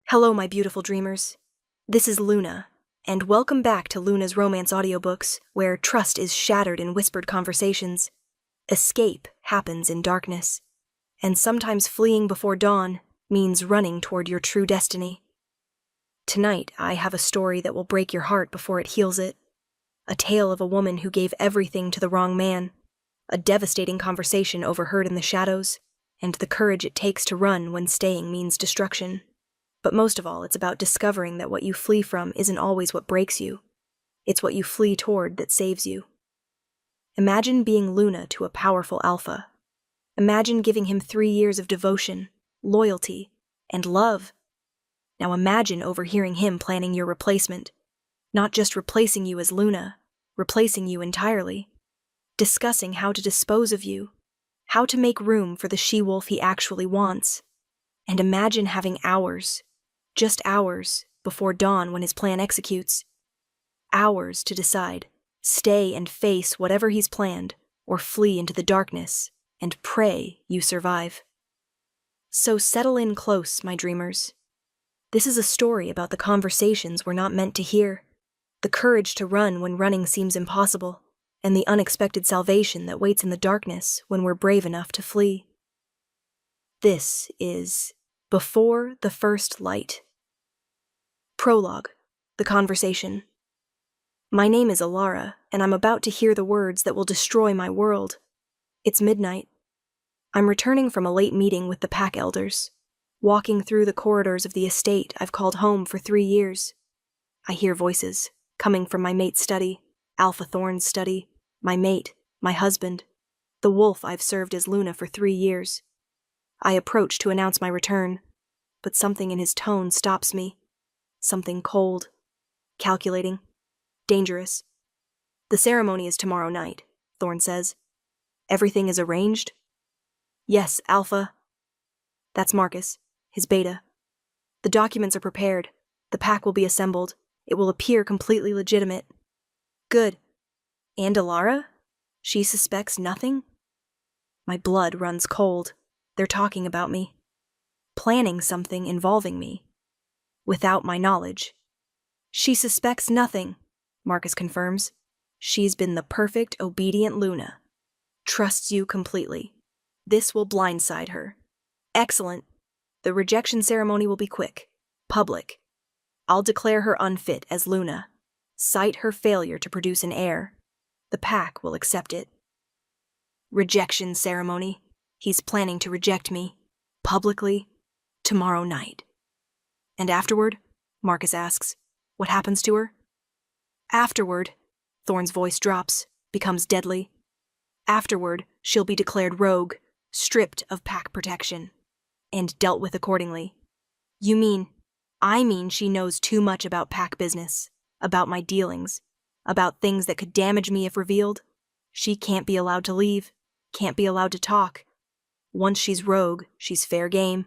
Hello, my beautiful dreamers. This is Luna, and welcome back to Luna's Romance Audiobooks, where trust is shattered in whispered conversations, escape happens in darkness, and sometimes fleeing before dawn means running toward your true destiny. Tonight, I have a story that will break your heart before it heals it. A tale of a woman who gave everything to the wrong man, a devastating conversation overheard in the shadows, and the courage it takes to run when staying means destruction. But most of all, it's about discovering that what you flee from isn't always what breaks you. It's what you flee toward that saves you. Imagine being Luna to a powerful alpha. Imagine giving him 3 years of devotion, loyalty, and love. Now imagine overhearing him planning your replacement. Not just replacing you as Luna, replacing you entirely. Discussing how to dispose of you, how to make room for the she-wolf he actually wants. And imagine having hours, just hours, before dawn when his plan executes. Hours to decide, stay and face whatever he's planned, or flee into the darkness and pray you survive. So settle in close, my dreamers. This is a story about the conversations we're not meant to hear, the courage to run when running seems impossible, and the unexpected salvation that waits in the darkness when we're brave enough to flee. This is Before the First Light. Prologue, the conversation. My name is Alara, and I'm about to hear the words that will destroy my world. It's midnight. I'm returning from a late meeting with the pack elders, walking through the corridors of the estate I've called home for 3 years. I hear voices, coming from my mate's study, Alpha Thorn's study, my mate, my husband, the wolf I've served as Luna for 3 years. I approach to announce my return, but something in his tone stops me. Something cold, calculating, dangerous. The ceremony is tomorrow night, Thorn says. Everything is arranged? Yes, Alpha. That's Marcus, his beta. The documents are prepared. The pack will be assembled. It will appear completely legitimate. Good. And Alara? She suspects nothing? My blood runs cold. They're talking about me. Planning something involving me. Without my knowledge. She suspects nothing, Marcus confirms. She's been the perfect, obedient Luna. Trusts you completely. This will blindside her. Excellent. The rejection ceremony will be quick. Public. I'll declare her unfit as Luna. Cite her failure to produce an heir. The pack will accept it. Rejection ceremony. He's planning to reject me. Publicly. Tomorrow night. And afterward? Marcus asks. What happens to her? Afterward, Thorn's voice drops, becomes deadly. Afterward, she'll be declared rogue, stripped of pack protection, and dealt with accordingly. I mean she knows too much about pack business, about my dealings, about things that could damage me if revealed. She can't be allowed to leave, can't be allowed to talk. Once she's rogue, she's fair game.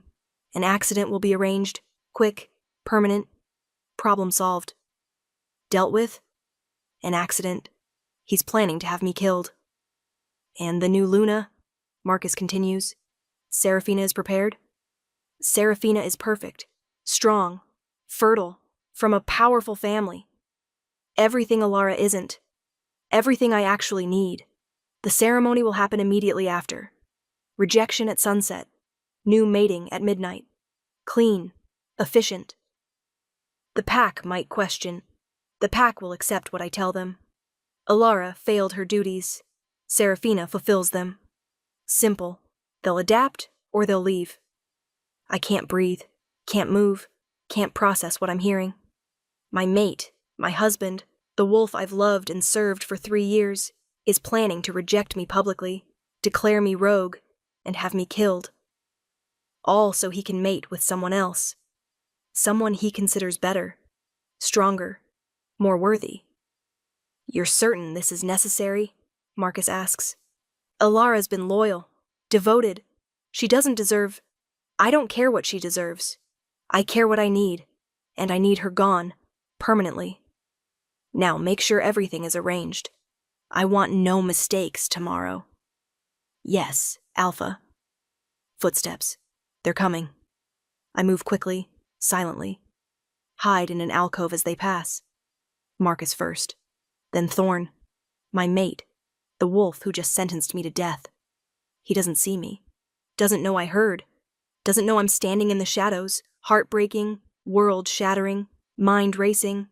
An accident will be arranged, quick, permanent, problem solved. Dealt with? An accident. He's planning to have me killed. And the new Luna? Marcus continues. Seraphina is prepared? Seraphina is perfect, strong, fertile, from a powerful family. Everything Alara isn't. Everything I actually need. The ceremony will happen immediately after. Rejection at sunset. New mating at midnight. Clean. Efficient. The pack might question. The pack will accept what I tell them. Alara failed her duties. Seraphina fulfills them. Simple. They'll adapt or they'll leave. I can't breathe, can't move, can't process what I'm hearing. My mate, my husband, the wolf I've loved and served for 3 years, is planning to reject me publicly, declare me rogue, and have me killed. All so he can mate with someone else. Someone he considers better, stronger, more worthy. You're certain this is necessary? Marcus asks. Alara's been loyal, devoted. She doesn't deserve... I don't care what she deserves. I care what I need, and I need her gone, permanently. Now make sure everything is arranged. I want no mistakes tomorrow. Yes, Alpha. Footsteps. They're coming. I move quickly, silently. Hide in an alcove as they pass. Marcus first. Then Thorn. My mate. The wolf who just sentenced me to death. He doesn't see me. Doesn't know I heard. Doesn't know I'm standing in the shadows, heartbreaking, world-shattering, mind-racing.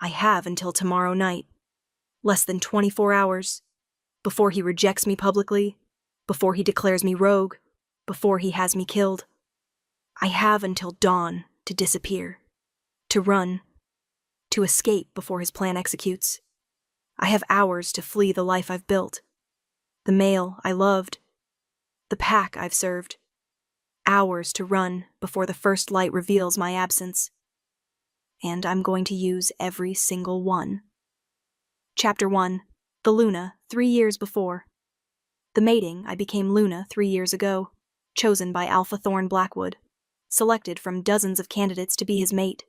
I have until tomorrow night. Less than 24 hours. Before he rejects me publicly. Before he declares me rogue. Before he has me killed. I have until dawn to disappear. To run. To escape before his plan executes. I have hours to flee the life I've built. The male I loved. The pack I've served. Hours to run before the first light reveals my absence. And I'm going to use every single one. Chapter 1. The Luna, 3 years before. The mating, I became Luna 3 years ago, chosen by Alpha Thorn Blackwood, selected from dozens of candidates to be his mate.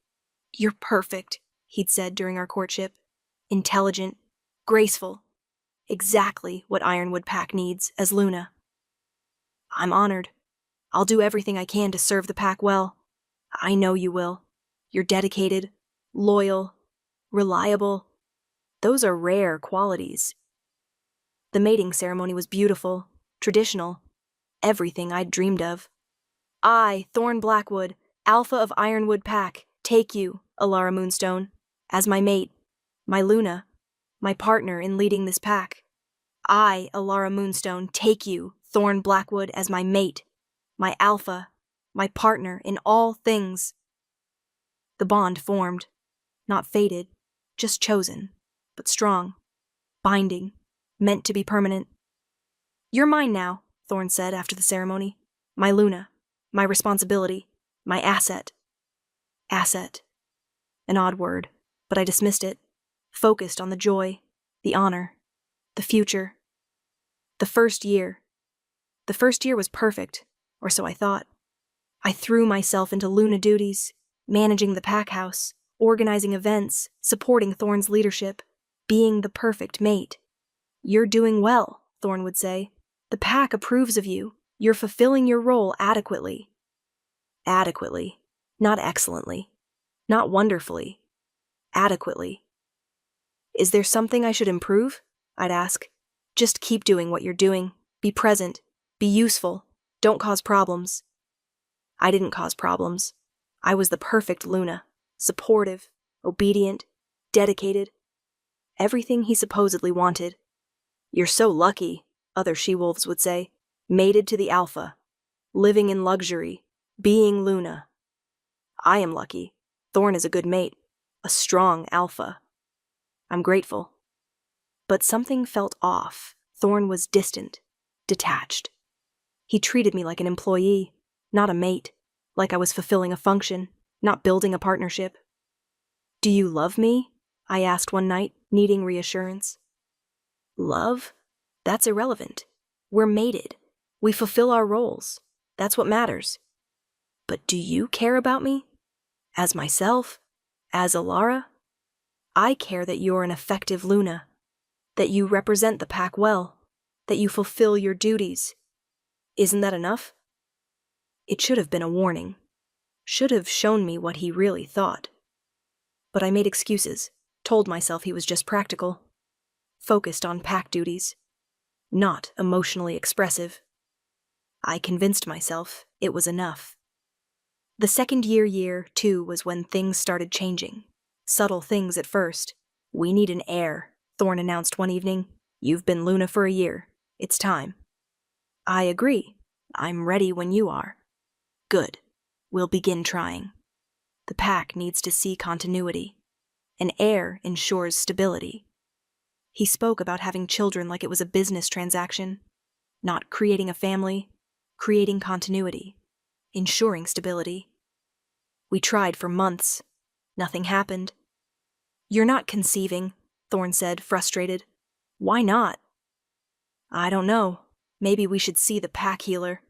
You're perfect, he'd said during our courtship. Intelligent, graceful, exactly what Ironwood Pack needs as Luna. I'm honored. I'll do everything I can to serve the pack well. I know you will. You're dedicated, loyal, reliable. Those are rare qualities. The mating ceremony was beautiful, traditional, everything I'd dreamed of. I, Thorn Blackwood, Alpha of Ironwood Pack, take you, Alara Moonstone, as my mate, my Luna, my partner in leading this pack. I, Alara Moonstone, take you, Thorn Blackwood, as my mate, my Alpha, my partner in all things. The bond formed, not fated, just chosen, but strong, binding, meant to be permanent. You're mine now, Thorn said after the ceremony. My Luna, my responsibility, my asset. Asset. An odd word, but I dismissed it, focused on the joy, the honor, the future. The first year was perfect, or so I thought. I threw myself into Luna duties, managing the pack house, organizing events, supporting Thorn's leadership, being the perfect mate. You're doing well, Thorn would say. The pack approves of you. You're fulfilling your role adequately. Adequately. Not excellently. Not wonderfully. Adequately. Is there something I should improve? I'd ask. Just keep doing what you're doing. Be present. Be useful. Don't cause problems. I didn't cause problems. I was the perfect Luna. Supportive, obedient, dedicated. Everything he supposedly wanted. You're so lucky, other she-wolves would say. Mated to the Alpha. Living in luxury. Being Luna. I am lucky. Thorn is a good mate. A strong Alpha. I'm grateful. But something felt off. Thorn was distant, detached. He treated me like an employee, not a mate, like I was fulfilling a function, not building a partnership. Do you love me? I asked one night, needing reassurance. Love? That's irrelevant. We're mated. We fulfill our roles. That's what matters. But do you care about me? As myself? As Alara? I care that you're an effective Luna, that you represent the pack well, that you fulfill your duties. Isn't that enough? It should have been a warning. Should have shown me what he really thought. But I made excuses, told myself he was just practical, focused on pack duties, not emotionally expressive. I convinced myself it was enough. The second year, too, was when things started changing. Subtle things at first. We need an heir, Thorn announced one evening. You've been Luna for a year. It's time. I agree. I'm ready when you are. Good. We'll begin trying. The pack needs to see continuity. An heir ensures stability. He spoke about having children like it was a business transaction, not creating a family, creating continuity, ensuring stability. We tried for months. Nothing happened. You're not conceiving, Thorn said, frustrated. Why not? I don't know. Maybe we should see the pack healer.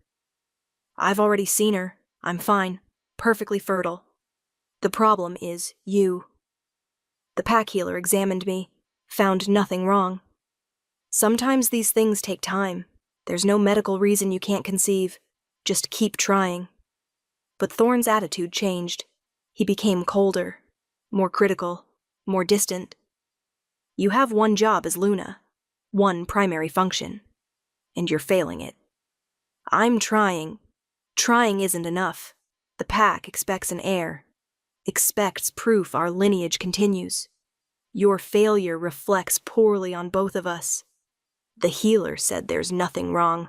I've already seen her. I'm fine. Perfectly fertile. The problem is you. The pack healer examined me, found nothing wrong. Sometimes these things take time. There's no medical reason you can't conceive. Just keep trying. But Thorn's attitude changed. He became colder, more critical, more distant. You have one job as Luna, one primary function, and you're failing it. I'm trying. Trying isn't enough. The pack expects an heir, expects proof our lineage continues. Your failure reflects poorly on both of us. The healer said there's nothing wrong.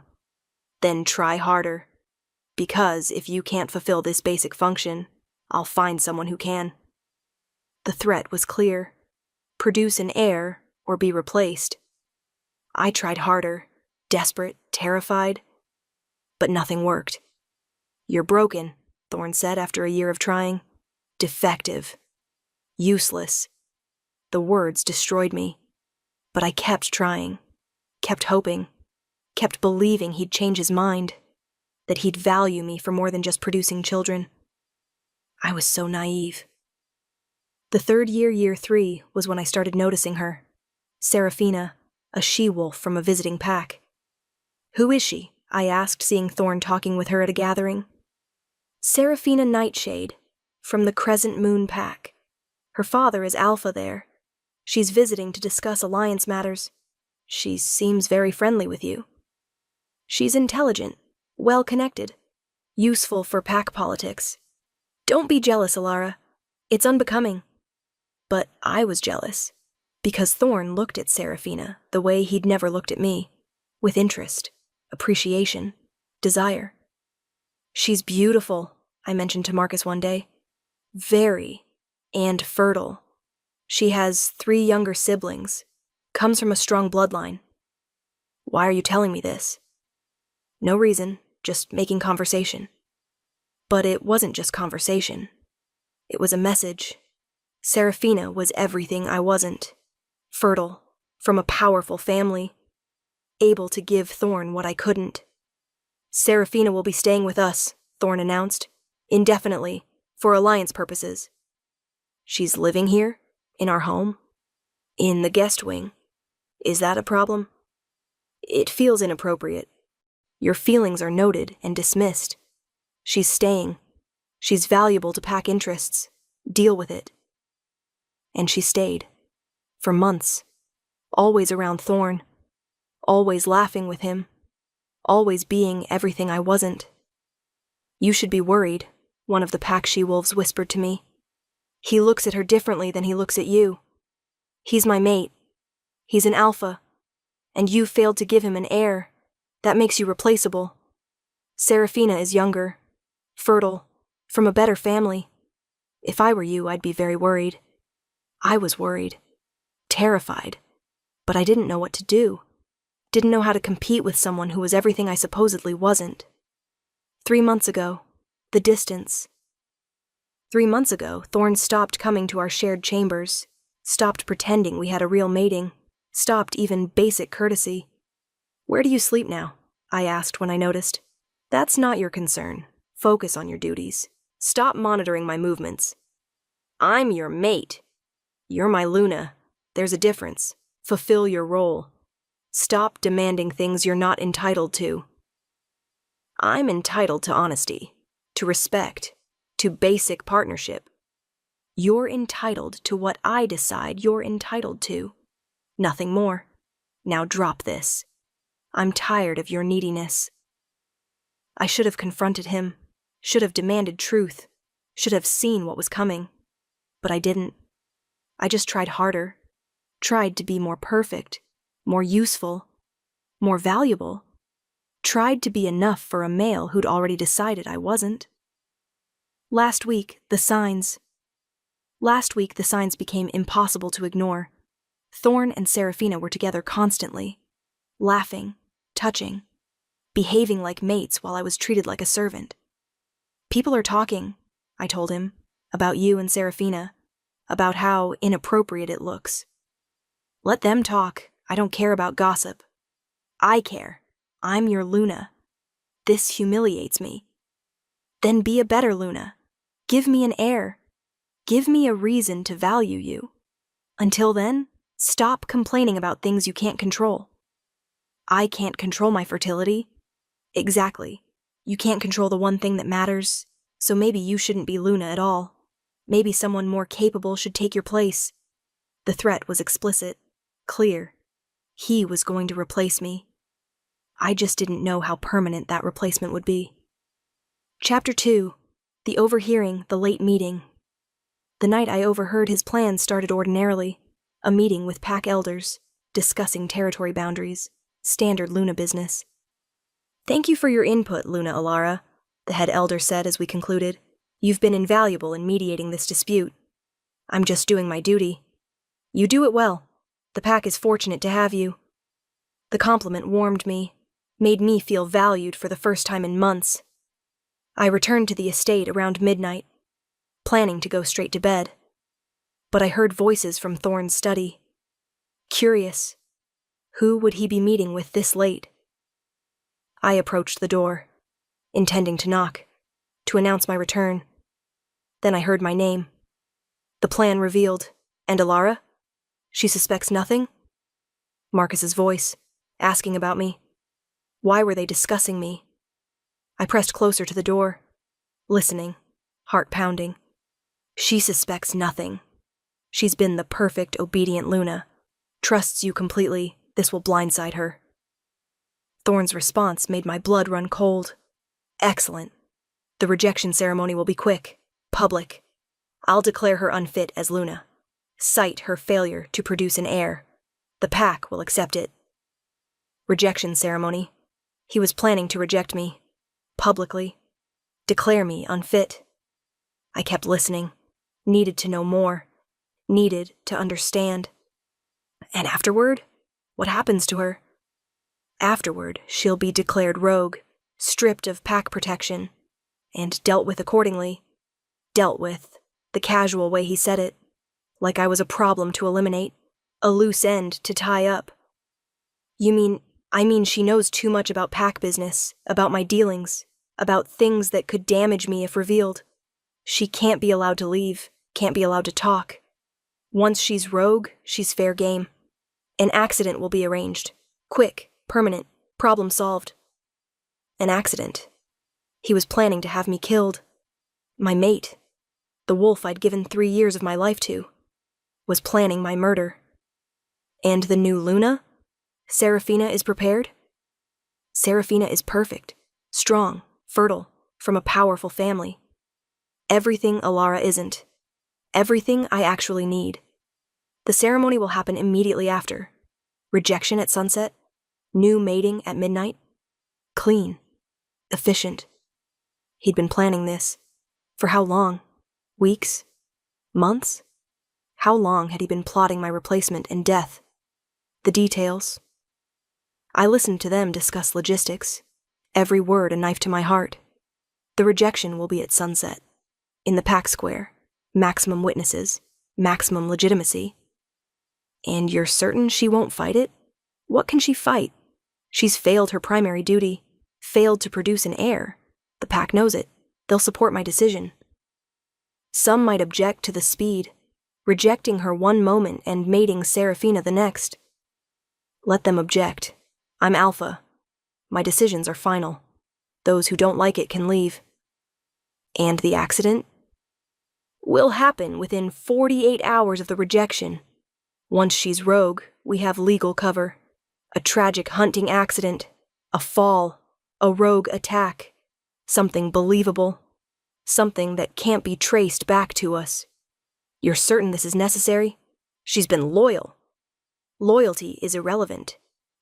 Then try harder. Because if you can't fulfill this basic function, I'll find someone who can. The threat was clear. Produce an heir or be replaced. I tried harder, desperate, terrified, but nothing worked. You're broken, Thorn said after a year of trying. Defective. Useless. The words destroyed me. But I kept trying, kept hoping, kept believing he'd change his mind, that he'd value me for more than just producing children. I was so naive. The third year, year 3, was when I started noticing her. Seraphina, a she-wolf from a visiting pack. Who is she? I asked, seeing Thorn talking with her at a gathering. Seraphina Nightshade, from the Crescent Moon pack. Her father is Alpha there. She's visiting to discuss alliance matters. She seems very friendly with you. She's intelligent, well-connected, useful for pack politics. Don't be jealous, Alara. It's unbecoming. But I was jealous, because Thorn looked at Seraphina the way he'd never looked at me, with interest, appreciation, desire. She's beautiful, I mentioned to Marcus one day. Very, and fertile. She has 3 younger siblings, comes from a strong bloodline. Why are you telling me this? No reason, just making conversation. But it wasn't just conversation. It was a message. Seraphina was everything I wasn't. Fertile, from a powerful family, able to give Thorn what I couldn't. Seraphina will be staying with us, Thorn announced, indefinitely, for alliance purposes. She's living here, in our home, in the guest wing. Is that a problem? It feels inappropriate. Your feelings are noted and dismissed. She's staying. She's valuable to pack interests. Deal with it. And she stayed. For months. Always around Thorn. Always laughing with him. Always being everything I wasn't. You should be worried, one of the pack she-wolves whispered to me. He looks at her differently than he looks at you. He's my mate. He's an alpha. And you failed to give him an heir. That makes you replaceable. Seraphina is younger, fertile, from a better family. If I were you, I'd be very worried. I was worried. Terrified. But I didn't know what to do. Didn't know how to compete with someone who was everything I supposedly wasn't. 3 months ago, the distance. 3 months ago, Thorn stopped coming to our shared chambers, stopped pretending we had a real mating, stopped even basic courtesy. Where do you sleep now? I asked when I noticed. That's not your concern. Focus on your duties. Stop monitoring my movements. I'm your mate. You're my Luna. There's a difference. Fulfill your role. Stop demanding things you're not entitled to. I'm entitled to honesty, to respect, to basic partnership. You're entitled to what I decide you're entitled to. Nothing more. Now drop this. I'm tired of your neediness. I should have confronted him, should have demanded truth, should have seen what was coming. But I didn't. I just tried harder, tried to be more perfect, more useful, more valuable, tried to be enough for a male who'd already decided I wasn't. Last week, the signs became impossible to ignore. Thorn and Seraphina were together constantly, laughing, touching, behaving like mates while I was treated like a servant. People are talking, I told him, about you and Seraphina, about how inappropriate it looks. Let them talk. I don't care about gossip. I care. I'm your Luna. This humiliates me. Then be a better Luna. Give me an heir. Give me a reason to value you. Until then, stop complaining about things you can't control. I can't control my fertility. Exactly. You can't control the one thing that matters. So maybe you shouldn't be Luna at all. Maybe someone more capable should take your place. The threat was explicit, clear. He was going to replace me. I just didn't know how permanent that replacement would be. Chapter 2. The Overhearing, the Late Meeting. The night I overheard his plans started ordinarily, a meeting with pack elders, discussing territory boundaries, standard Luna business. "Thank you for your input, Luna Alara," the head elder said as we concluded. "You've been invaluable in mediating this dispute. I'm just doing my duty. You do it well. The pack is fortunate to have you." The compliment warmed me, made me feel valued for the first time in months. I returned to the estate around midnight, planning to go straight to bed. But I heard voices from Thorne's study. Curious. Who would he be meeting with this late? I approached the door, intending to knock, to announce my return. Then I heard my name. The plan revealed. "And Alara? She suspects nothing?" Marcus's voice, asking about me. Why were they discussing me? I pressed closer to the door, listening, heart pounding. "She suspects nothing. She's been the perfect, obedient Luna. Trusts you completely. This will blindside her." Thorne's response made my blood run cold. "Excellent. The rejection ceremony will be quick, public. I'll declare her unfit as Luna. Cite her failure to produce an heir. The pack will accept it." Rejection ceremony. He was planning to reject me. Publicly. Declare me unfit. I kept listening. Needed to know more. Needed to understand. And afterward? What happens to her? Afterward, she'll be declared rogue, stripped of pack protection, and dealt with accordingly. Dealt with, the casual way he said it, like I was a problem to eliminate, a loose end to tie up. I mean she knows too much about pack business, about my dealings, about things that could damage me if revealed. She can't be allowed to leave, can't be allowed to talk. Once she's rogue, she's fair game. An accident will be arranged. Quick, permanent, problem solved. An accident. He was planning to have me killed. My mate, the wolf I'd given 3 years of my life to, was planning my murder. And the new Luna? Seraphina is prepared? Seraphina is perfect, strong, fertile, from a powerful family. Everything Alara isn't. Everything I actually need. The ceremony will happen immediately after. Rejection at sunset. New mating at midnight. Clean. Efficient. He'd been planning this. For how long? Weeks? Months? How long had he been plotting my replacement and death? The details. I listened to them discuss logistics. Every word a knife to my heart. The rejection will be at sunset. In the pack square. Maximum witnesses. Maximum legitimacy. And you're certain she won't fight it? What can she fight? She's failed her primary duty. Failed to produce an heir. The pack knows it. They'll support my decision. Some might object to the speed, rejecting her one moment and mating Seraphina the next. Let them object. I'm alpha. My decisions are final. Those who don't like it can leave. And the accident? Will happen within 48 hours of the rejection. Once she's rogue, we have legal cover. A tragic hunting accident. A fall. A rogue attack. Something believable. Something that can't be traced back to us. You're certain this is necessary? She's been loyal. Loyalty is irrelevant.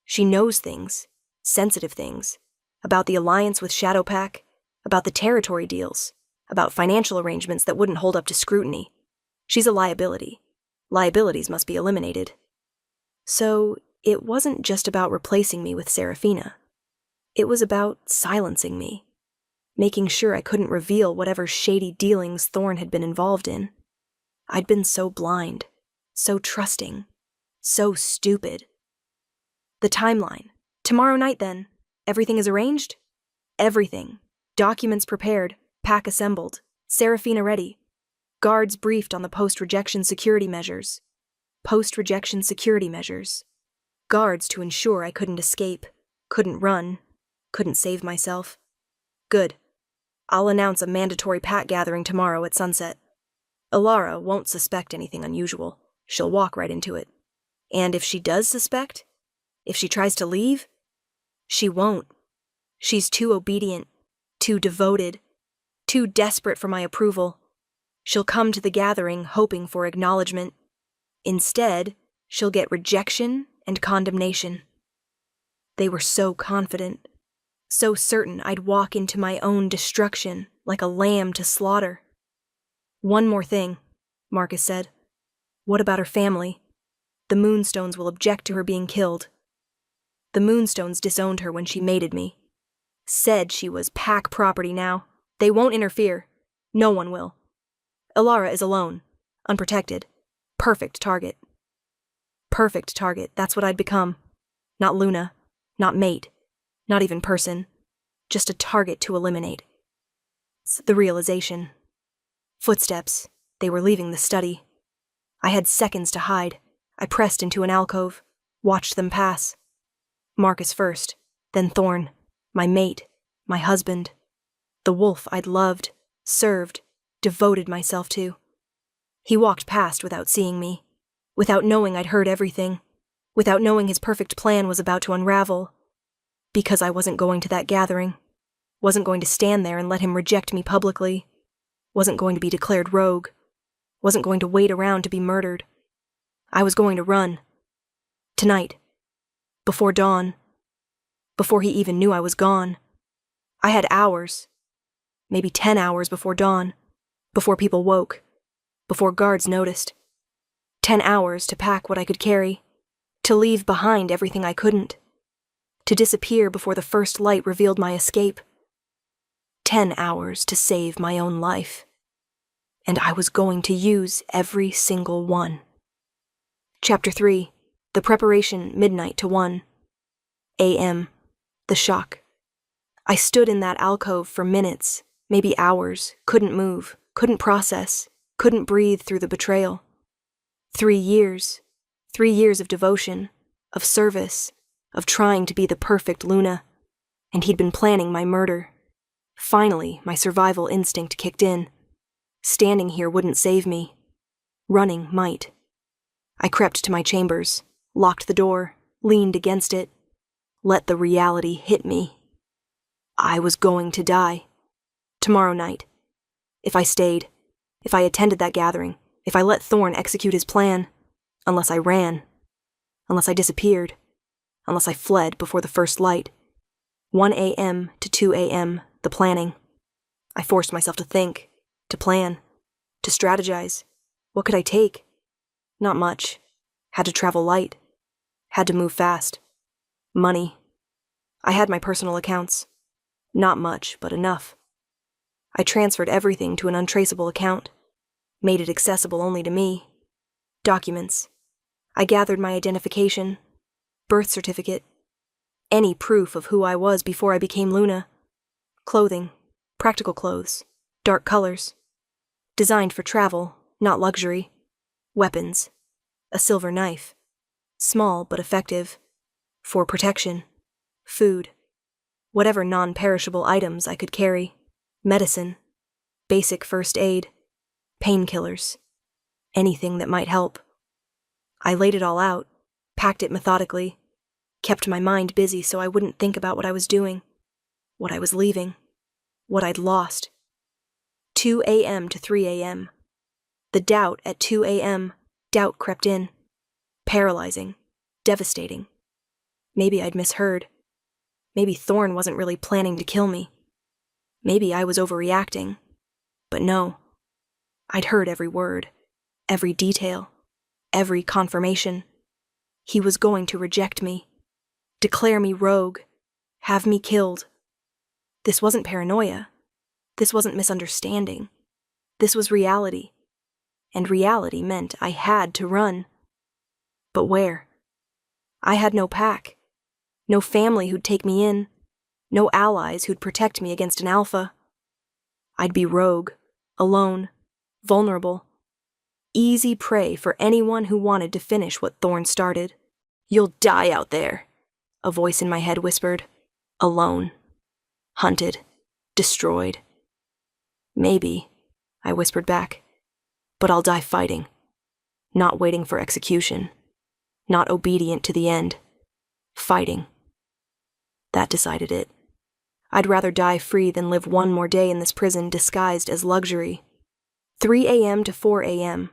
She knows things, sensitive things, about the alliance with Shadowpack, about the territory deals, about financial arrangements that wouldn't hold up to scrutiny. She's a liability. Liabilities must be eliminated. So, it wasn't just about replacing me with Seraphina. It was about silencing me, making sure I couldn't reveal whatever shady dealings Thorne had been involved in. I'd been so blind, so trusting, so stupid. The timeline. Tomorrow night, then. Everything is arranged? Everything. Documents prepared, pack assembled, Seraphina ready. Guards briefed on the post-rejection security measures. Post-rejection security measures. Guards to ensure I couldn't escape, couldn't run, couldn't save myself. Good. I'll announce a mandatory pack gathering tomorrow at sunset. Alara won't suspect anything unusual. She'll walk right into it. And if she does suspect, if she tries to leave, she won't. She's too obedient, too devoted, too desperate for my approval. She'll come to the gathering hoping for acknowledgement. Instead, she'll get rejection and condemnation. They were so confident, so certain I'd walk into my own destruction like a lamb to slaughter. One more thing, Marcus said. What about her family? The Moonstones will object to her being killed. The Moonstones disowned her when she mated me. Said she was pack property now. They won't interfere. No one will. Alara is alone, unprotected. Perfect target. Perfect target, that's what I'd become. Not Luna, not mate, not even person. Just a target to eliminate. It's the realization. Footsteps. They were leaving the study. I had seconds to hide. I pressed into an alcove, watched them pass. Marcus first, then Thorn, my mate, my husband. The wolf I'd loved, served, devoted myself to. He walked past without seeing me, without knowing I'd heard everything, without knowing his perfect plan was about to unravel. Because I wasn't going to that gathering, wasn't going to stand there and let him reject me publicly, wasn't going to be declared rogue, wasn't going to wait around to be murdered. I was going to run. Tonight. Before dawn. Before he even knew I was gone. I had hours. Maybe 10 hours before dawn. Before people woke. Before guards noticed. 10 hours to pack what I could carry. To leave behind everything I couldn't. To disappear before the first light revealed my escape. 10 hours to save my own life. And I was going to use every single one. Chapter 3. The preparation, midnight to 1 a.m. The shock. I stood in that alcove for minutes, maybe hours, couldn't move, couldn't process, couldn't breathe through the betrayal. 3 years. 3 years of devotion, of service, of trying to be the perfect Luna. And he'd been planning my murder. Finally, my survival instinct kicked in. Standing here wouldn't save me. Running might. I crept to my chambers, locked the door, leaned against it, let the reality hit me. I was going to die. Tomorrow night. If I stayed, if I attended that gathering, if I let Thorn execute his plan, unless I ran, unless I disappeared, unless I fled before the first light. 1 a.m. to 2 a.m., the planning. I forced myself to think, to plan, to strategize. What could I take? Not much. Had to travel light. Had to move fast. Money. I had my personal accounts. Not much, but enough. I transferred everything to an untraceable account. Made it accessible only to me. Documents. I gathered my identification. Birth certificate. Any proof of who I was before I became Luna. Clothing. Practical clothes. Dark colors. Designed for travel, not luxury. Weapons. A silver knife. Small but effective. For protection. Food. Whatever non-perishable items I could carry. Medicine. Basic first aid. Painkillers. Anything that might help. I laid it all out, packed it methodically, kept my mind busy so I wouldn't think about what I was doing, what I was leaving, what I'd lost. 2 a.m. to 3 a.m. The doubt at 2 a.m., doubt crept in. Paralyzing. Devastating. Maybe I'd misheard. Maybe Thorn wasn't really planning to kill me. Maybe I was overreacting. But no. I'd heard every word, every detail, every confirmation. He was going to reject me, declare me rogue, have me killed. This wasn't paranoia. This wasn't misunderstanding. This was reality. And reality meant I had to run. But where? I had no pack. No family who'd take me in. No allies who'd protect me against an alpha. I'd be rogue, alone, vulnerable. Easy prey for anyone who wanted to finish what Thorn started. You'll die out there, a voice in my head whispered. Alone. Hunted. Destroyed. Maybe, I whispered back. But I'll die fighting. Not waiting for execution. Not obedient to the end. Fighting. That decided it. I'd rather die free than live one more day in this prison disguised as luxury. 3 a.m. to 4 a.m.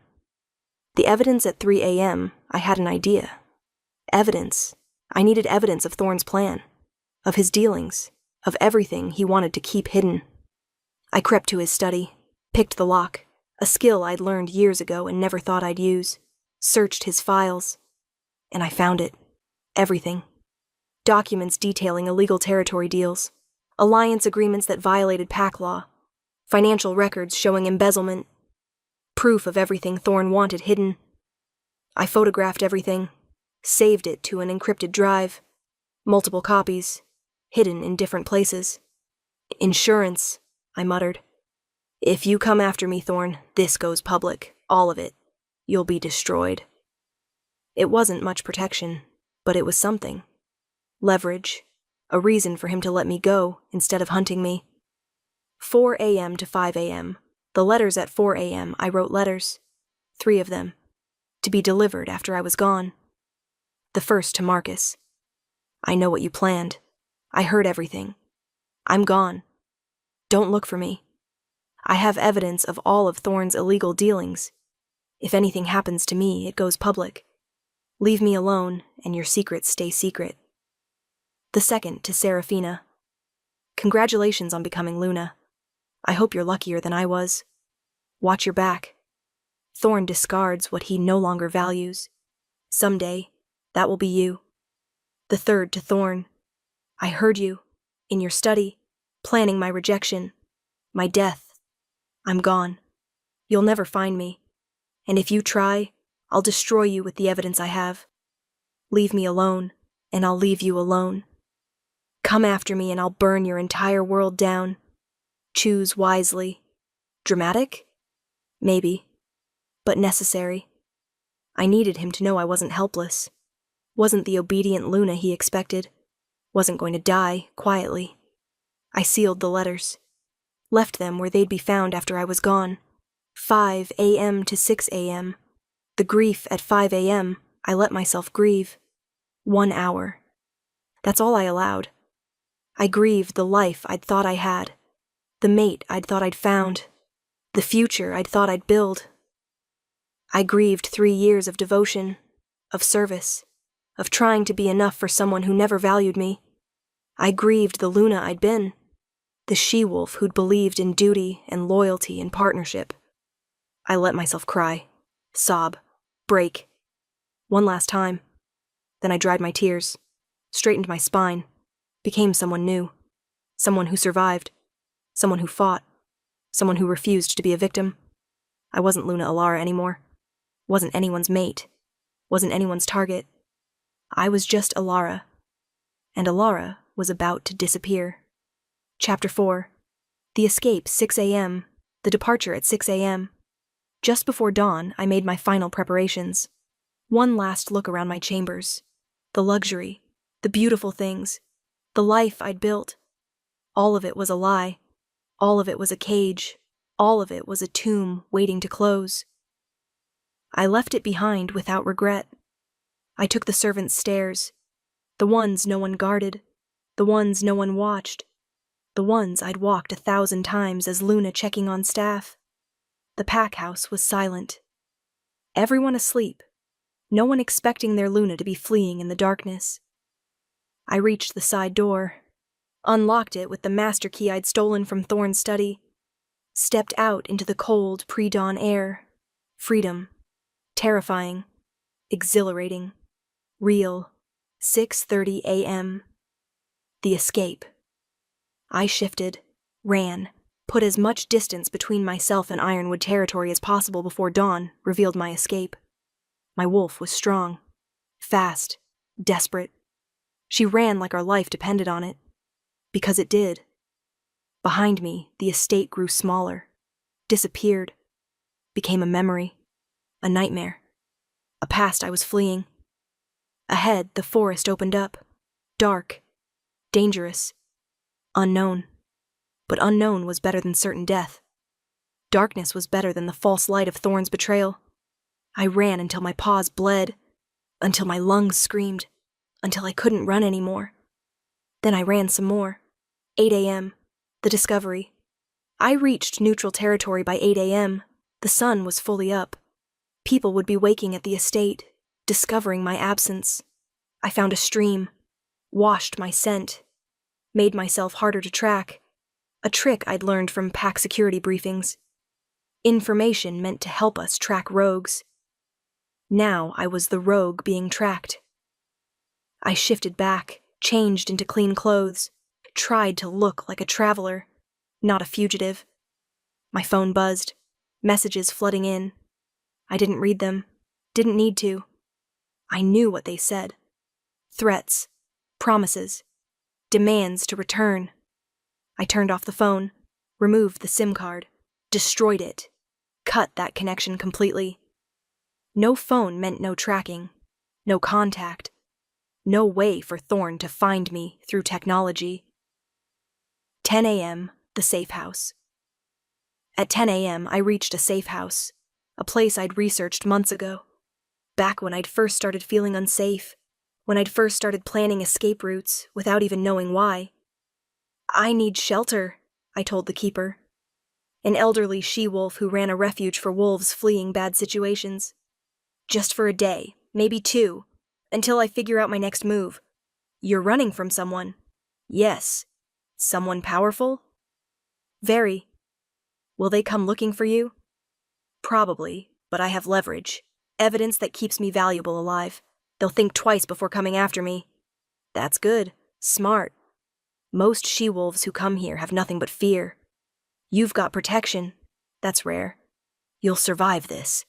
The evidence at 3 a.m., I had an idea. Evidence. I needed evidence of Thorne's plan, of his dealings, of everything he wanted to keep hidden. I crept to his study, picked the lock, a skill I'd learned years ago and never thought I'd use, searched his files, and I found it. Everything. Documents detailing illegal territory deals, alliance agreements that violated pack law, financial records showing embezzlement, proof of everything Thorne wanted hidden. I photographed everything, saved it to an encrypted drive, multiple copies, hidden in different places. Insurance, I muttered. If you come after me, Thorne, this goes public, all of it. You'll be destroyed. It wasn't much protection, but it was something. Leverage, a reason for him to let me go instead of hunting me. 4 a.m. to 5 a.m. The letters at 4 a.m. I wrote letters, 3 of them, to be delivered after I was gone. The first to Marcus. I know what you planned. I heard everything. I'm gone. Don't look for me. I have evidence of all of Thorne's illegal dealings. If anything happens to me, it goes public. Leave me alone, and your secrets stay secret. The second to Serafina. Congratulations on becoming Luna. I hope you're luckier than I was. Watch your back. Thorne discards what he no longer values. Someday, that will be you. The third to Thorne. I heard you, in your study, planning my rejection, my death. I'm gone. You'll never find me. And if you try, I'll destroy you with the evidence I have. Leave me alone, and I'll leave you alone. Come after me and I'll burn your entire world down. Choose wisely. Dramatic? Maybe. But necessary. I needed him to know I wasn't helpless. Wasn't the obedient Luna he expected. Wasn't going to die quietly. I sealed the letters. Left them where they'd be found after I was gone. 5 a.m. to 6 a.m. The grief at 5 a.m., I let myself grieve. 1 hour. That's all I allowed. I grieved the life I'd thought I had. The mate I'd thought I'd found. The future I'd thought I'd build. I grieved 3 years of devotion, of service, of trying to be enough for someone who never valued me. I grieved the Luna I'd been, the she-wolf who'd believed in duty and loyalty and partnership. I let myself cry, sob, break. One last time. Then I dried my tears, straightened my spine, became someone new, someone who survived, someone who fought, someone who refused to be a victim. I wasn't Luna Alara anymore. Wasn't anyone's mate. Wasn't anyone's target. I was just Alara. And Alara was about to disappear. Chapter 4. The escape 6 a.m. The departure at 6 a.m. Just before dawn, I made my final preparations. One last look around my chambers. The luxury, the beautiful things, the life I'd built. All of it was a lie. All of it was a cage. All of it was a tomb waiting to close. I left it behind without regret. I took the servants' stairs, the ones no one guarded, the ones no one watched, the ones I'd walked 1,000 times as Luna checking on staff. The pack house was silent. Everyone asleep, no one expecting their Luna to be fleeing in the darkness. I reached the side door, unlocked it with the master key I'd stolen from Thorne's study, stepped out into the cold pre-dawn air. Freedom. Terrifying. Exhilarating. Real. 6:30 a.m. The escape. I shifted, ran, put as much distance between myself and Ironwood territory as possible before dawn revealed my escape. My wolf was strong, fast, desperate. She ran like our life depended on it. Because it did. Behind me, the estate grew smaller, disappeared, became a memory, a nightmare, a past I was fleeing. Ahead, the forest opened up, dark, dangerous, unknown. But unknown was better than certain death. Darkness was better than the false light of Thorne's betrayal. I ran until my paws bled, until my lungs screamed, until I couldn't run anymore. Then I ran some more. 8 a.m., the discovery. I reached neutral territory by 8 a.m. The sun was fully up. People would be waking at the estate, discovering my absence. I found a stream, washed my scent, made myself harder to track, a trick I'd learned from pack security briefings. Information meant to help us track rogues. Now I was the rogue being tracked. I shifted back, changed into clean clothes, tried to look like a traveler, not a fugitive. My phone buzzed, messages flooding in. I didn't read them, didn't need to. I knew what they said. Threats, promises, demands to return. I turned off the phone, removed the SIM card, destroyed it, cut that connection completely. No phone meant no tracking, no contact, no way for Thorne to find me through technology. 10 a.m., the safe house. At 10 a.m., I reached a safe house, a place I'd researched months ago, back when I'd first started feeling unsafe, when I'd first started planning escape routes without even knowing why. I need shelter, I told the keeper, an elderly she-wolf who ran a refuge for wolves fleeing bad situations. Just for a day, maybe 2, until I figure out my next move. You're running from someone. Yes. Someone powerful? Very. Will they come looking for you? Probably, but I have leverage. Evidence that keeps me valuable alive. They'll think twice before coming after me. That's good. Smart. Most she-wolves who come here have nothing but fear. You've got protection. That's rare. You'll survive this.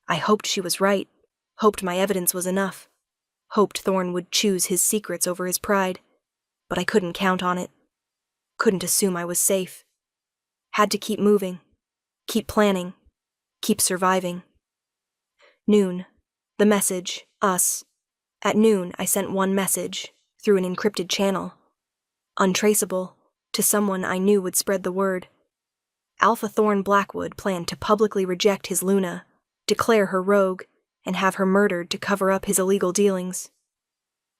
I hoped she was right. Hoped my evidence was enough. Hoped Thorne would choose his secrets over his pride. But I couldn't count on it. Couldn't assume I was safe. Had to keep moving. Keep planning. Keep surviving. Noon. The message. Us. At noon, I sent one message, through an encrypted channel. Untraceable, to someone I knew would spread the word. Alpha Thorne Blackwood planned to publicly reject his Luna, declare her rogue, and have her murdered to cover up his illegal dealings.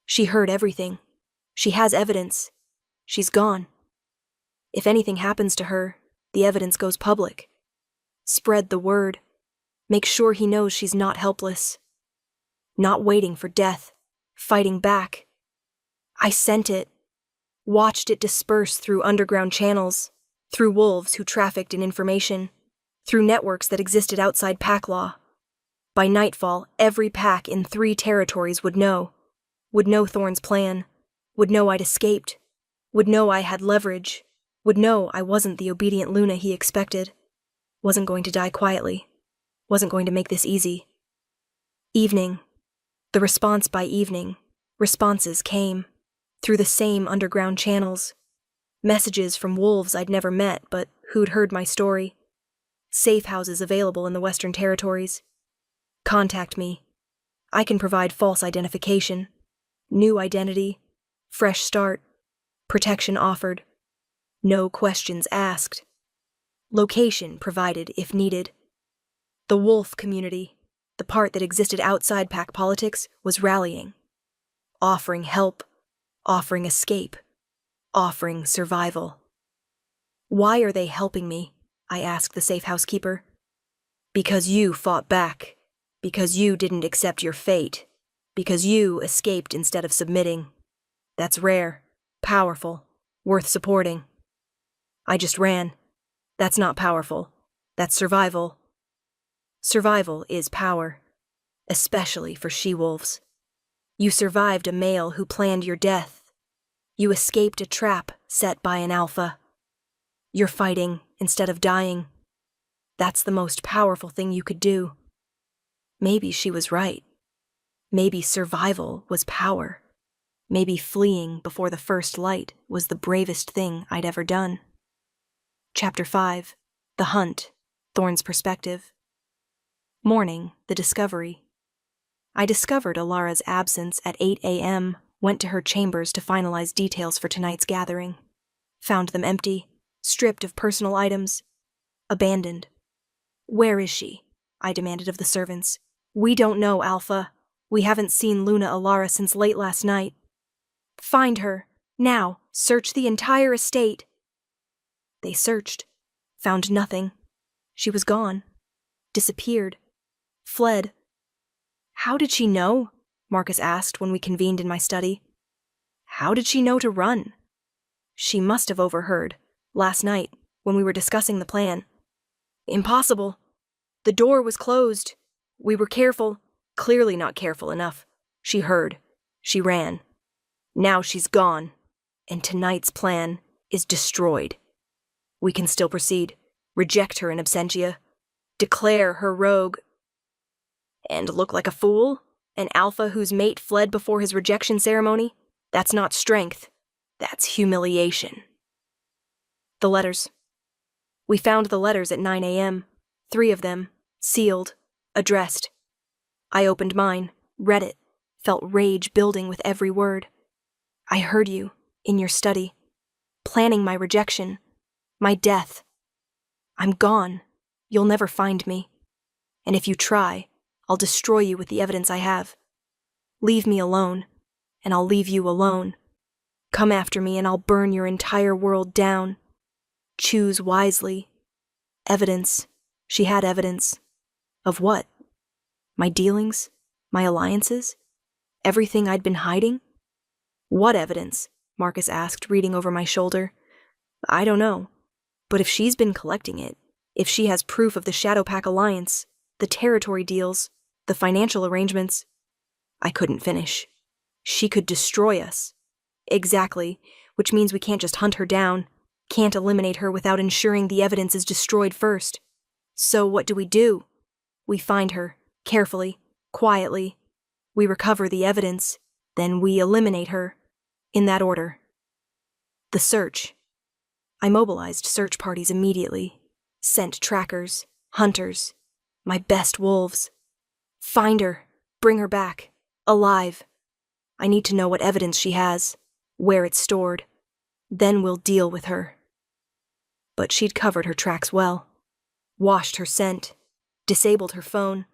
She heard everything. She has evidence. She's gone. If anything happens to her, the evidence goes public. Spread the word. Make sure he knows she's not helpless. Not waiting for death. Fighting back. I sent it. Watched it disperse through underground channels, through wolves who trafficked in information, through networks that existed outside pack law. By nightfall, every pack in 3 territories would know Thorne's plan, would know I'd escaped, would know I had leverage, would know I wasn't the obedient Luna he expected, wasn't going to die quietly, wasn't going to make this easy. Evening. The response by evening. Responses came, through the same underground channels. Messages from wolves I'd never met but who'd heard my story. Safe houses available in the Western Territories. Contact me. I can provide false identification, new identity, fresh start, protection offered. No questions asked. Location provided if needed. The wolf community, the part that existed outside pack politics, was rallying. Offering help, offering escape, offering survival. Why are they helping me? I asked the safe housekeeper. Because you fought back. Because you didn't accept your fate. Because you escaped instead of submitting. That's rare, powerful, worth supporting. I just ran. That's not powerful. That's survival. Survival is power, especially for she-wolves. You survived a male who planned your death. You escaped a trap set by an alpha. You're fighting instead of dying. That's the most powerful thing you could do. Maybe she was right. Maybe survival was power. Maybe fleeing before the first light was the bravest thing I'd ever done. Chapter 5. The Hunt. Thorne's Perspective. Morning. The Discovery. I discovered Alara's absence at 8 a.m., went to her chambers to finalize details for tonight's gathering. Found them empty, stripped of personal items. abandoned. "Where is she?" I demanded of the servants. "We don't know, Alpha. We haven't seen Luna Alara since late last night." "Find her. Now, search the entire estate." They searched. Found nothing. She was gone. Disappeared. Fled. "How did she know?" Marcus asked when we convened in my study. "How did she know to run?" "She must have overheard, last night, when we were discussing the plan." "Impossible. The door was closed. We were careful, clearly not careful enough. She heard. She ran. Now she's gone, and tonight's plan is destroyed. We can still proceed, reject her in absentia, declare her rogue, and look like a fool? An alpha whose mate fled before his rejection ceremony? That's not strength. That's humiliation." The letters. We found the letters at 9 a.m., 3 of them, sealed, addressed. I opened mine, read it, felt rage building with every word. "I heard you, in your study, planning my rejection, my death. I'm gone. You'll never find me. And if you try, I'll destroy you with the evidence I have. Leave me alone, and I'll leave you alone. Come after me, and I'll burn your entire world down. Choose wisely. Evidence." She had evidence. Of what? My dealings? My alliances? Everything I'd been hiding? "What evidence?" Marcus asked, reading over my shoulder. "I don't know. But if she's been collecting it, if she has proof of the Shadowpack alliance, the territory deals, the financial arrangements..." I couldn't finish. "She could destroy us." "Exactly, which means we can't just hunt her down, can't eliminate her without ensuring the evidence is destroyed first. So what do? We find her, carefully, quietly. We recover the evidence, then we eliminate her, in that order. The search. I mobilized search parties immediately, sent trackers, hunters, my best wolves. Find her, bring her back, alive. I need to know what evidence she has, where it's stored. Then we'll deal with her." But she'd covered her tracks well, washed her scent, disabled her phone,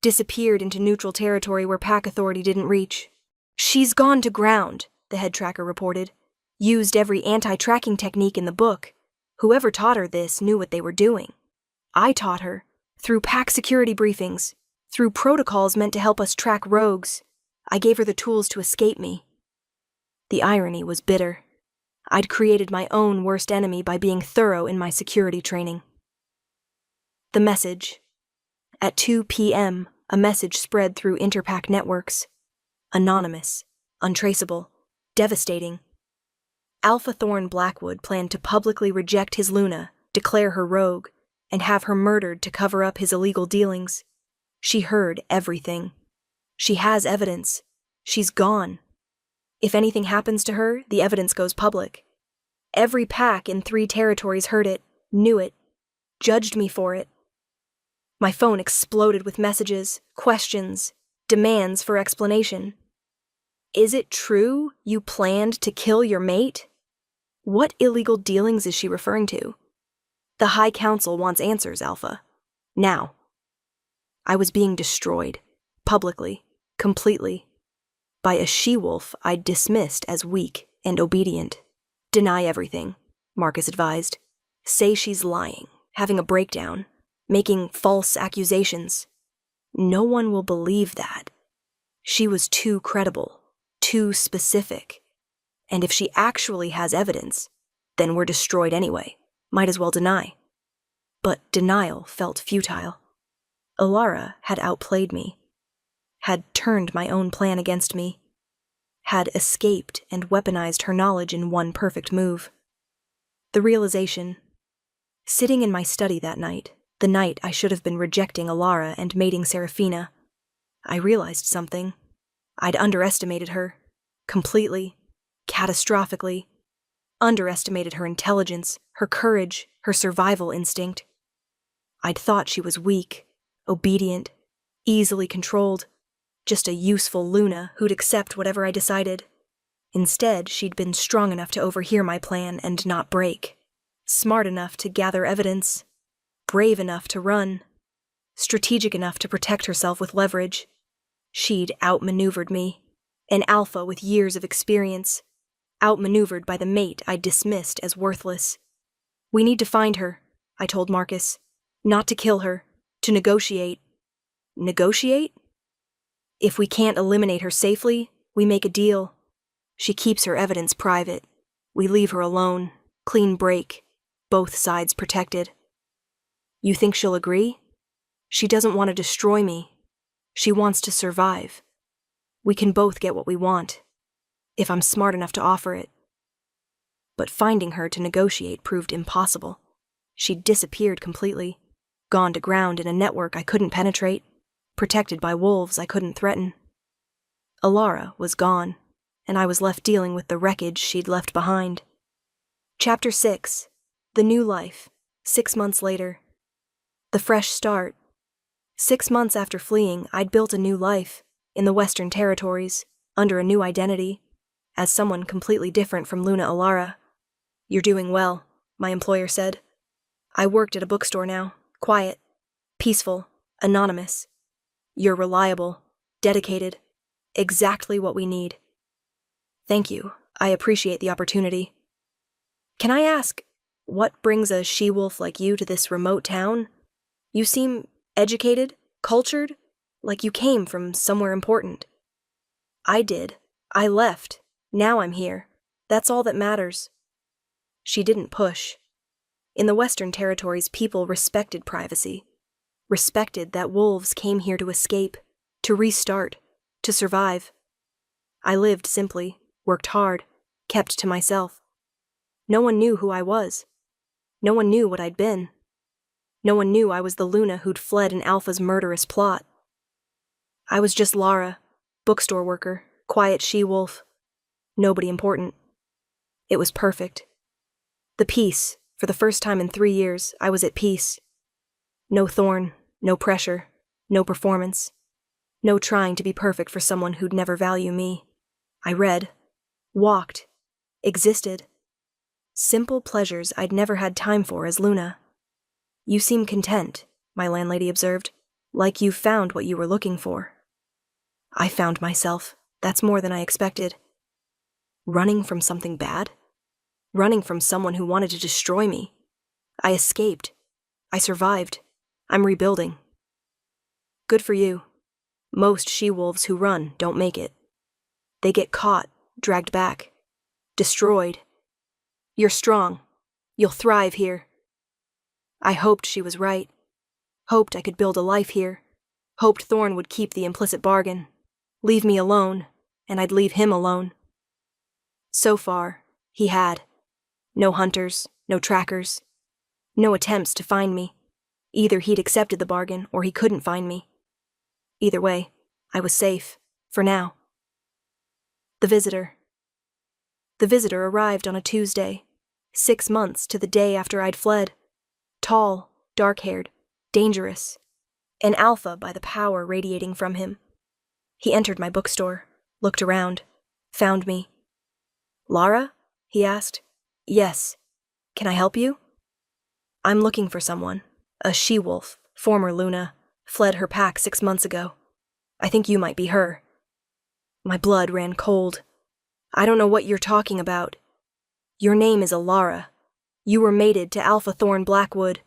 disappeared into neutral territory where pack authority didn't reach. "She's gone to ground," the head tracker reported. "Used every anti-tracking technique in the book. Whoever taught her this knew what they were doing. I taught her, through pack security briefings, through protocols meant to help us track rogues. I gave her the tools to escape me." The irony was bitter. I'd created my own worst enemy by being thorough in my security training. The message. At 2 p.m., a message spread through interpack networks. Anonymous, untraceable, devastating. Alpha Thorn Blackwood planned to publicly reject his Luna, declare her rogue, and have her murdered to cover up his illegal dealings. She heard everything. She has evidence. She's gone. If anything happens to her, the evidence goes public. Every pack in 3 territories heard it, knew it, judged me for it. My phone exploded with messages, questions, demands for explanation. "Is it true you planned to kill your mate? What illegal dealings is she referring to? The High Council wants answers, Alpha. Now." I was being destroyed, publicly, completely, by a she-wolf I'd dismissed as weak and obedient. "Deny everything," Marcus advised. "Say she's lying, having a breakdown, making false accusations. No one will believe that. She was too credible, too specific. And if she actually has evidence, then we're destroyed anyway. Might as well deny." But denial felt futile. Alara had outplayed me, had turned my own plan against me, had escaped and weaponized her knowledge in one perfect move. The realization. Sitting in my study that night, the night I should have been rejecting Alara and mating Seraphina, I realized something. I'd underestimated her. Completely. Catastrophically. Underestimated her intelligence, her courage, her survival instinct. I'd thought she was weak, obedient, easily controlled, just a useful Luna who'd accept whatever I decided. Instead, she'd been strong enough to overhear my plan and not break. Smart enough to gather evidence. brave enough to run, strategic enough to protect herself with leverage. She'd outmaneuvered me, an alpha with years of experience, outmaneuvered by the mate I'd dismissed as worthless. We need to find her, I told Marcus. Not to kill her, to negotiate. Negotiate? If we can't eliminate her safely, we make a deal. She keeps her evidence private. We leave her alone, clean break, both sides protected. You think she'll agree? She doesn't want to destroy me. She wants to survive. We can both get what we want, if I'm smart enough to offer it. But finding her to negotiate proved impossible. She'd disappeared completely, gone to ground in a network I couldn't penetrate, protected by wolves I couldn't threaten. Alara was gone, and I was left dealing with the wreckage she'd left behind. Chapter 6. The New Life, 6 months later. The fresh start. 6 months after fleeing, I'd built a new life, in the Western Territories, under a new identity, as someone completely different from Luna Alara. You're doing well, my employer said. I worked at a bookstore now, quiet, peaceful, anonymous. You're reliable, dedicated, exactly what we need. Thank you, I appreciate the opportunity. Can I ask, what brings a she-wolf like you to this remote town? You seem educated, cultured, like you came from somewhere important. I did. I left. Now I'm here. That's all that matters. She didn't push. In the Western Territories, people respected privacy, respected that wolves came here to escape, to restart, to survive. I lived simply, worked hard, kept to myself. No one knew who I was. No one knew what I'd been. No one knew I was the Luna who'd fled an Alpha's murderous plot. I was just Lara, bookstore worker, quiet she-wolf. Nobody important. It was perfect. The peace, for the first time in 3 years, I was at peace. No thorn, no pressure, no performance. No trying to be perfect for someone who'd never value me. I read, walked, existed. Simple pleasures I'd never had time for as Luna. You seem content, my landlady observed, like you've found what you were looking for. I found myself. That's more than I expected. Running from something bad? Running from someone who wanted to destroy me. I escaped. I survived. I'm rebuilding. Good for you. Most she-wolves who run don't make it. They get caught, dragged back, destroyed. You're strong. You'll thrive here. I hoped she was right. Hoped I could build a life here. Hoped Thorn would keep the implicit bargain. Leave me alone, and I'd leave him alone. So far, he had. No hunters, no trackers. No attempts to find me. Either he'd accepted the bargain, or he couldn't find me. Either way, I was safe, for now. The visitor. The visitor arrived on a Tuesday, 6 months to the day after I'd fled. Tall, dark-haired, dangerous. An alpha by the power radiating from him. He entered my bookstore, looked around, found me. Lara? He asked. Yes. Can I help you? I'm looking for someone. A she-wolf, former Luna, fled her pack 6 months ago. I think you might be her. My blood ran cold. I don't know what you're talking about. Your name is Alara. You were mated to Alpha Thorn Blackwood.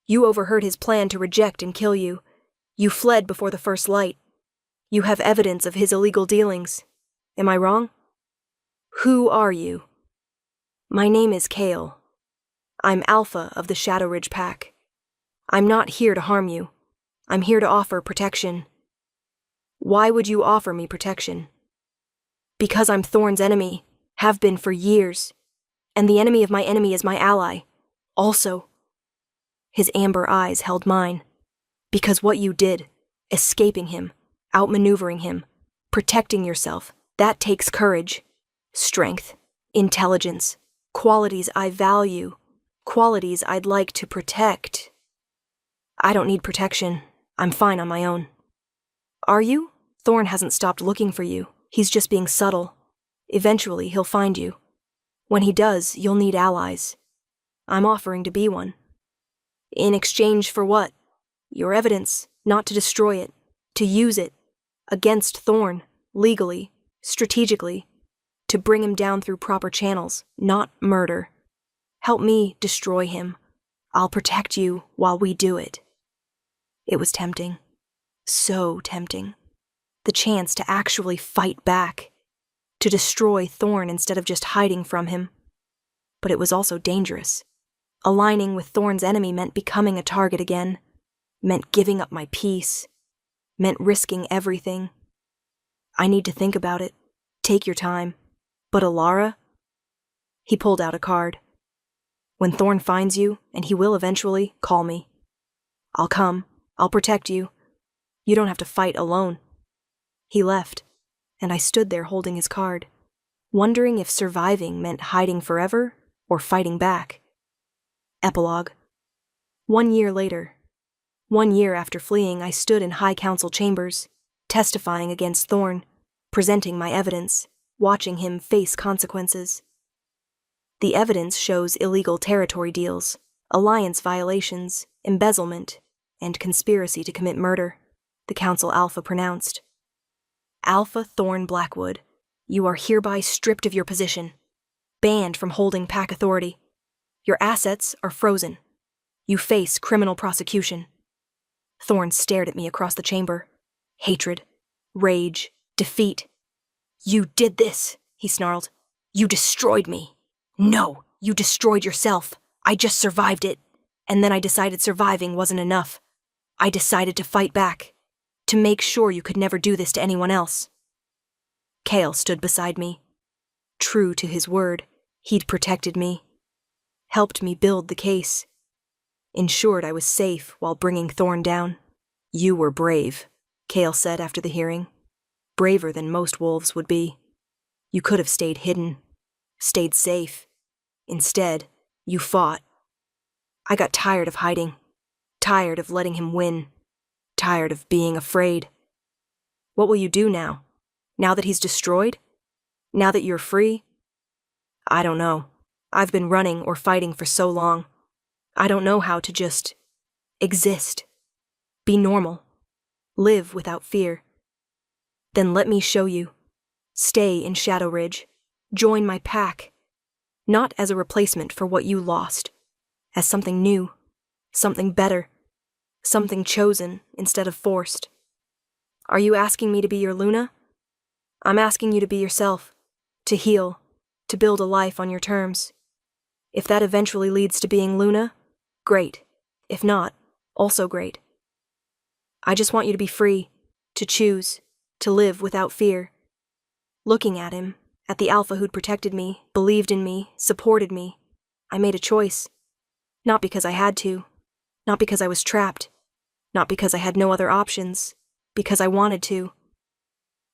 You overheard his plan to reject and kill you. You fled before the first light. You have evidence of his illegal dealings. Am I wrong? Who are you? My name is Kale. I'm Alpha of the Shadow Ridge Pack. I'm not here to harm you. I'm here to offer protection. Why would you offer me protection? Because I'm Thorn's enemy, have been for years, and the enemy of my enemy is my ally, also. His amber eyes held mine. Because what you did, escaping him, outmaneuvering him, protecting yourself, that takes courage, strength, intelligence, qualities I value, qualities I'd like to protect. I don't need protection. I'm fine on my own. Are you? Thorn hasn't stopped looking for you. He's just being subtle. Eventually, he'll find you. When he does, you'll need allies. I'm offering to be one. In exchange for what? Your evidence, not to destroy it, to use it, against Thorn, legally, strategically, to bring him down through proper channels, not murder. Help me destroy him. I'll protect you while we do it. It was tempting. So tempting. The chance to actually fight back, to destroy Thorn instead of just hiding from him. But it was also dangerous. Aligning with Thorn's enemy meant becoming a target again, meant giving up my peace, meant risking everything. I need to think about it. Take your time. But Alara? He pulled out a card. When Thorn finds you, and he will eventually, call me. I'll come. I'll protect you. You don't have to fight alone. He left, and I stood there holding his card, wondering if surviving meant hiding forever or fighting back. Epilogue. 1 year later. 1 year after fleeing, I stood in High Council chambers, testifying against Thorn, presenting my evidence, watching him face consequences. The evidence shows illegal territory deals, alliance violations, embezzlement, and conspiracy to commit murder, the Council Alpha pronounced. Alpha Thorn Blackwood, you are hereby stripped of your position, banned from holding pack authority. Your assets are frozen. You face criminal prosecution. Thorn stared at me across the chamber. Hatred, rage, defeat. You did this, he snarled. You destroyed me. No, you destroyed yourself. I just survived it. And then I decided surviving wasn't enough. I decided to fight back, to make sure you could never do this to anyone else. Kale stood beside me. True to his word, he'd protected me, helped me build the case, ensured I was safe while bringing Thorn down. You were brave, Kale said after the hearing. Braver than most wolves would be. You could have stayed hidden, stayed safe. Instead, you fought. I got tired of hiding, tired of letting him win, tired of being afraid. What will you do now? Now that he's destroyed? Now that you're free? I don't know. I've been running or fighting for so long. I don't know how to just exist, be normal, live without fear. Then let me show you. Stay in Shadow Ridge. Join my pack. Not as a replacement for what you lost. As something new. Something better. Something chosen instead of forced. Are you asking me to be your Luna? I'm asking you to be yourself. To heal. To build a life on your terms. If that eventually leads to being Luna, great. If not, also great. I just want you to be free. To choose. To live without fear. Looking at him, at the Alpha who'd protected me, believed in me, supported me, I made a choice. Not because I had to. Not because I was trapped. Not because I had no other options. Because I wanted to.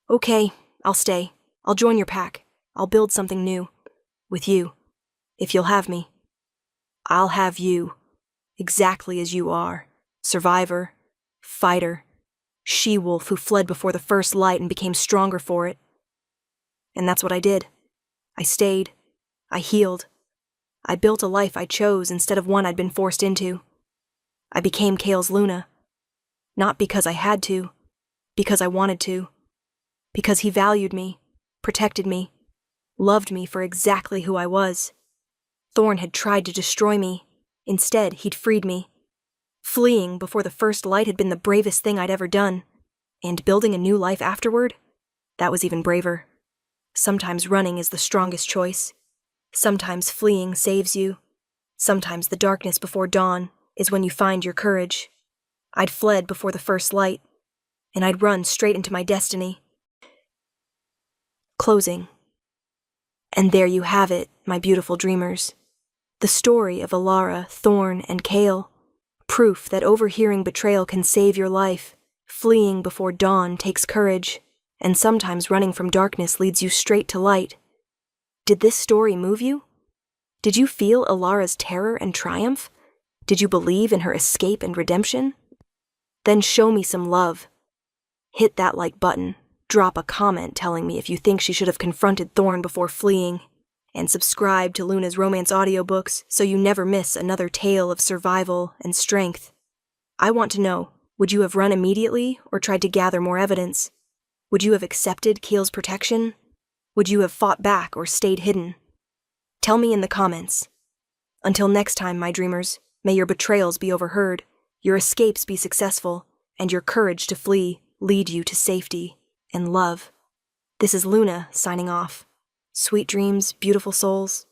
Okay, I'll stay. I'll join your pack. I'll build something new. With you. If you'll have me. I'll have you. Exactly as you are. Survivor. Fighter. She-wolf who fled before the first light and became stronger for it. And that's what I did. I stayed. I healed. I built a life I chose instead of one I'd been forced into. I became Kale's Luna. Not because I had to. Because I wanted to. Because he valued me, protected me, loved me for exactly who I was. Thorn had tried to destroy me. Instead, he'd freed me. Fleeing before the first light had been the bravest thing I'd ever done. And building a new life afterward? That was even braver. Sometimes running is the strongest choice. Sometimes fleeing saves you. Sometimes the darkness before dawn is when you find your courage. I'd fled before the first light, and I'd run straight into my destiny. Closing. And there you have it, my beautiful dreamers. The story of Alara, Thorn, and Kale. Proof that overhearing betrayal can save your life. Fleeing before dawn takes courage, and sometimes running from darkness leads you straight to light. Did this story move you? Did you feel Alara's terror and triumph? Did you believe in her escape and redemption? Then show me some love. Hit that like button. Drop a comment telling me if you think she should have confronted Thorn before fleeing. and subscribe to Luna's romance audiobooks so you never miss another tale of survival and strength. I want to know, would you have run immediately or tried to gather more evidence? Would you have accepted Keel's protection? Would you have fought back or stayed hidden? Tell me in the comments. Until next time, my dreamers, may your betrayals be overheard, your escapes be successful, and your courage to flee lead you to safety and love. This is Luna signing off. Sweet dreams, beautiful souls.